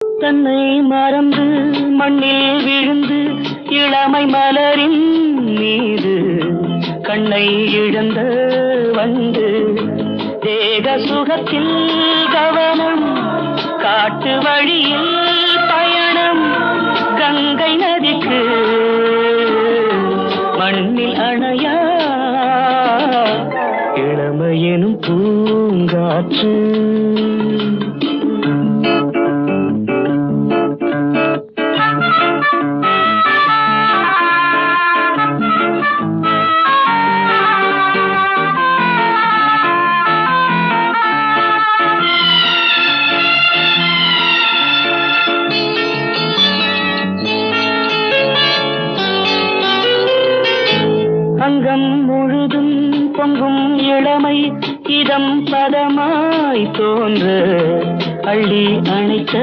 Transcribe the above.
தன்னை மறந்து மண்ணில் விழுந்து இளமை மலரின் மீது கண்ணை இழந்த வந்து தேக சுகத்தில் கவனம் காட்டு வழியில் பயணம் கங்கை நதிக்கு மண்ணில் அணையா இளமையெனும் பூங்காற்று. அங்கம் முழுதும் பொங்கும் இளமை இதம் பதமாய் தோன்ற அள்ளி அணைத்த